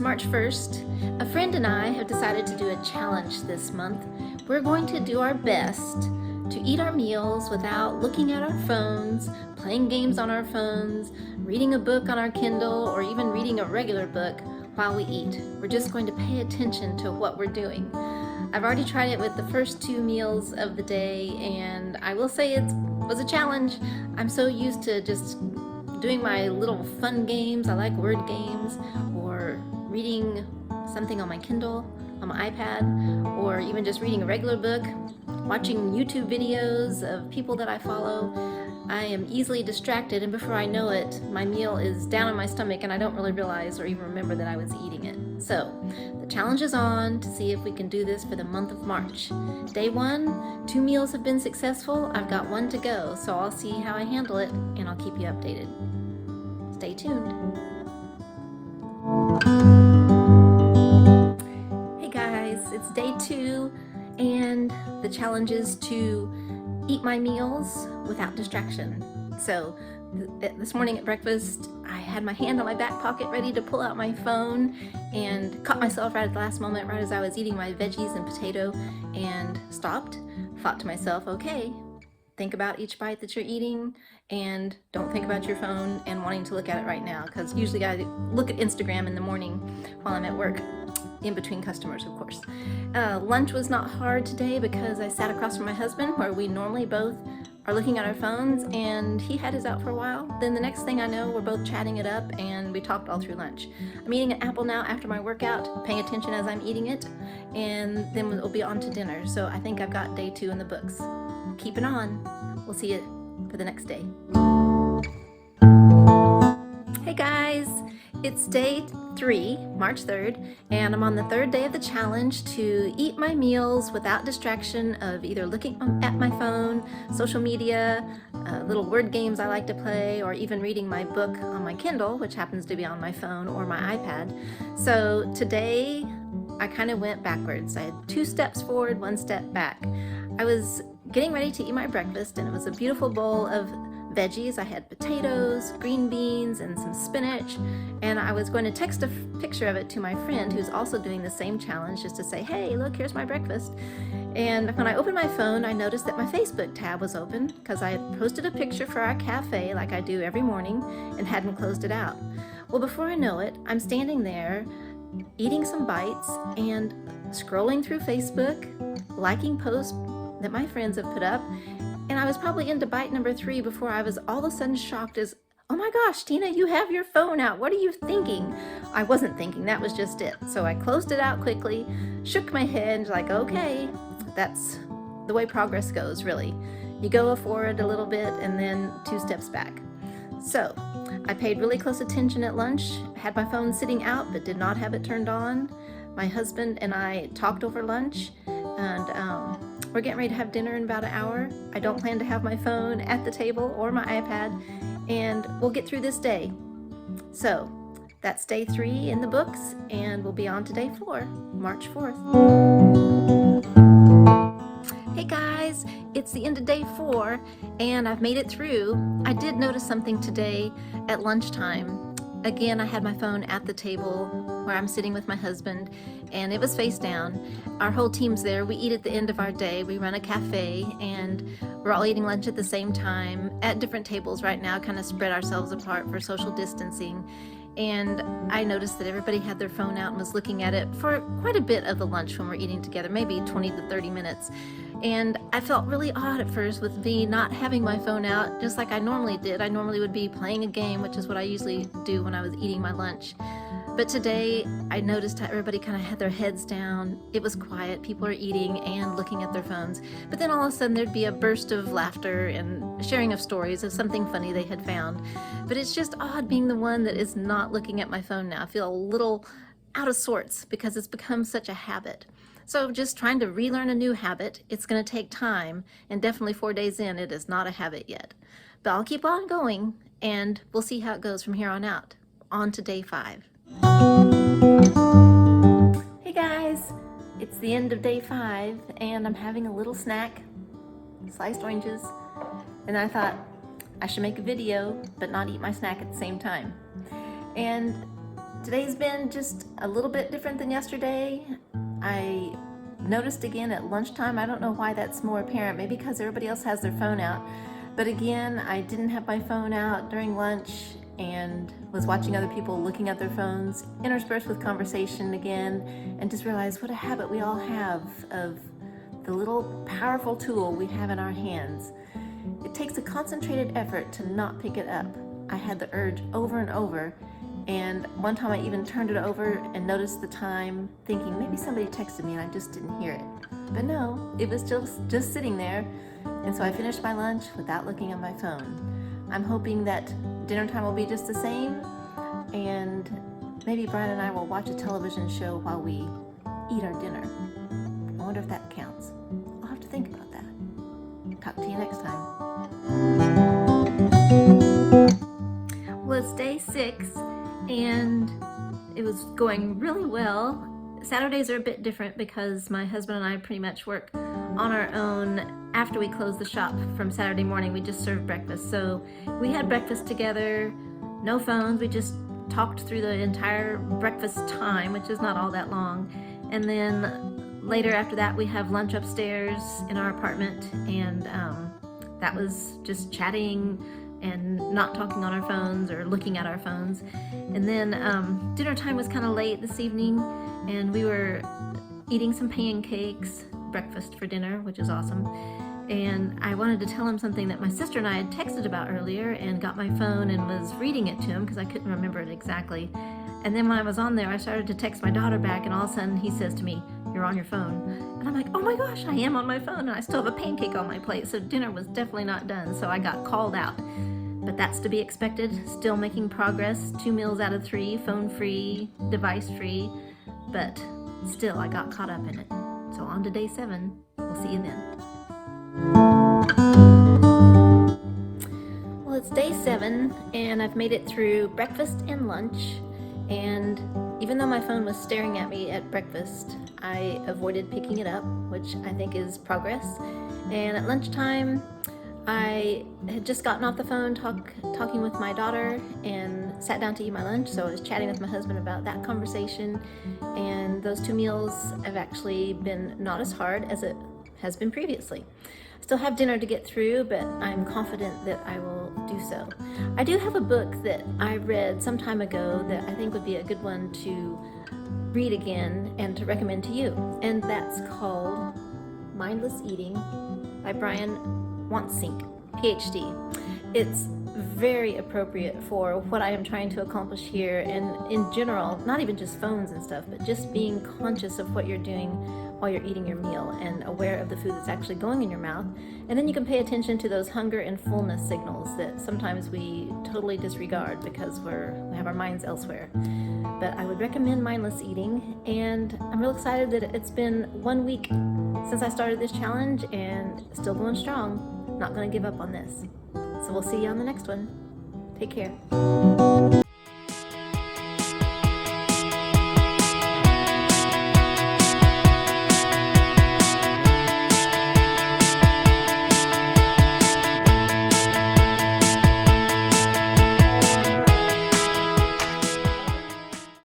March 1st. A friend and I have decided to do a challenge this month. We're going to do our best to eat our meals without looking at our phones, playing games on our phones, reading a book on our Kindle, or even reading a regular book while we eat. We're just going to pay attention to what we're doing. I've already tried it with the first 2 meals of the day, and I will say it was a challenge. I'm so used to just doing my little fun games. I like word games, or reading something on my Kindle, on my iPad, or even just reading a regular book, watching YouTube videos of people that I follow. I am easily distracted, and before I know it, my meal is down in my stomach and I don't really realize or even remember that I was eating it. So the challenge is on to see if we can do this for the month of March. Day 1, 2 meals have been successful. I've got 1 to go, so I'll see how I handle it and I'll keep you updated. Stay tuned. Hey guys, it's day 2 and the challenge is to eat my meals without distraction. So this morning at breakfast, I had my hand on my back pocket ready to pull out my phone and caught myself right at the last moment, right as I was eating my veggies and potato, and stopped, thought to myself, okay, think about each bite that you're eating and don't think about your phone and wanting to look at it right now, because usually I look at Instagram in the morning while I'm at work, in between customers, of course. Lunch was not hard today because I sat across from my husband, where we normally both are looking at our phones, and he had his out for a while. Then the next thing I know, we're both chatting it up and we talked all through lunch. I'm eating an apple now after my workout, paying attention as I'm eating it, and then we'll be on to dinner. So I think I've got day 2 in the books. Keep it on. We'll see you for the next day. Hey guys, it's day 3, March 3rd, and I'm on the 3rd day of the challenge to eat my meals without distraction of either looking at my phone, social media, little word games I like to play, or even reading my book on my Kindle, which happens to be on my phone or my iPad. So today I kind of went backwards. I had 2 steps forward, 1 step back. I was getting ready to eat my breakfast, and it was a beautiful bowl of veggies. I had potatoes, green beans, and some spinach, and I was going to text a picture of it to my friend who's also doing the same challenge, just to say, hey, look, here's my breakfast. And when I opened my phone, I noticed that my Facebook tab was open because I had posted a picture for our cafe like I do every morning and hadn't closed it out. Well, before I know it, I'm standing there eating some bites and scrolling through Facebook, liking posts that my friends have put up, and I was probably into bite number 3 before I was all of a sudden shocked as, oh my gosh, Tina, you have your phone out. What are you thinking? I wasn't thinking, that was just it. So I closed it out quickly, shook my head like, okay, that's the way progress goes, really. You go forward a little bit and then 2 steps back. So I paid really close attention at lunch, had my phone sitting out but did not have it turned on. My husband and I talked over lunch, and we're getting ready to have dinner in about an hour. I don't plan to have my phone at the table or my iPad, and we'll get through this day. So that's day 3 in the books, and we'll be on to day 4, March 4th. Hey guys, it's the end of day 4, and I've made it through. I did notice something today at lunchtime. Again, I had my phone at the table where I'm sitting with my husband, and it was face down. Our whole team's there. We eat at the end of our day. We run a cafe, and we're all eating lunch at the same time at different tables right now, kind of spread ourselves apart for social distancing. And I noticed that everybody had their phone out and was looking at it for quite a bit of the lunch when we're eating together, maybe 20 to 30 minutes. And I felt really odd at first with me not having my phone out just like I normally did. I normally would be playing a game, which is what I usually do when I was eating my lunch. But today I noticed how everybody kind of had their heads down. It was quiet. People are eating and looking at their phones. But then all of a sudden there'd be a burst of laughter and sharing of stories of something funny they had found. But it's just odd being the one that is not looking at my phone now. I feel a little out of sorts because it's become such a habit. So just trying to relearn a new habit. It's going to take time, and definitely 4 days in, it is not a habit yet. But I'll keep on going, and we'll see how it goes from here on out. On to day 5. Hey guys, it's the end of day 5, and I'm having a little snack, sliced oranges, and I thought I should make a video but not eat my snack at the same time. And Today's been just a little bit different than yesterday. I noticed again at lunchtime, I don't know why that's more apparent, maybe because everybody else has their phone out, but again, I didn't have my phone out during lunch and was watching other people looking at their phones, interspersed with conversation again, and just realized what a habit we all have of the little powerful tool we have in our hands. It takes a concentrated effort to not pick it up. I had the urge over and over, and one time I even turned it over and noticed the time, thinking maybe somebody texted me and I just didn't hear it. But no, it was just sitting there, and so I finished my lunch without looking at my phone. I'm hoping that dinner time will be just the same, and maybe Brian and I will watch a television show while we eat our dinner. I wonder if that counts. I'll have to think about that. Talk to you next time. Well, it's day 6, and it was going really well. Saturdays are a bit different because my husband and I pretty much work on our own after we close the shop from Saturday morning. We just serve breakfast. So we had breakfast together, no phones. We just talked through the entire breakfast time, which is not all that long. And then later after that, we have lunch upstairs in our apartment, and that was just chatting and not talking on our phones or looking at our phones. And then dinner time was kind of late this evening, and we were eating some pancakes, breakfast for dinner, which is awesome. And I wanted to tell him something that my sister and I had texted about earlier, and got my phone and was reading it to him because I couldn't remember it exactly. And then when I was on there, I started to text my daughter back, and all of a sudden he says to me, "You're on your phone." And I'm like, oh my gosh, I am on my phone, and I still have a pancake on my plate. So dinner was definitely not done, so I got called out. But that's to be expected. Still making progress. 2 meals out of 3, phone free, device free. But still, I got caught up in it. So on to day 7. We'll see you then. Well, it's day 7, and I've made it through breakfast and lunch. And even though my phone was staring at me at breakfast, I avoided picking it up, which I think is progress. And at lunchtime, I had just gotten off the phone talking with my daughter and sat down to eat my lunch, so I was chatting with my husband about that conversation, and those 2 meals have actually been not as hard as it has been previously. Still have dinner to get through, but I'm confident that I will do so. I do have a book that I read some time ago that I think would be a good one to read again and to recommend to you, and that's called Mindless Eating by Brian Wansink, PhD. It's very appropriate for what I am trying to accomplish here, and in general, not even just phones and stuff, but just being conscious of what you're doing while you're eating your meal and aware of the food that's actually going in your mouth. And then you can pay attention to those hunger and fullness signals that sometimes we totally disregard because we have our minds elsewhere. But I would recommend Mindless Eating, and I'm real excited that it's been 1 week since I started this challenge and still going strong. Not going to give up on this. So we'll see you on the next one. Take care.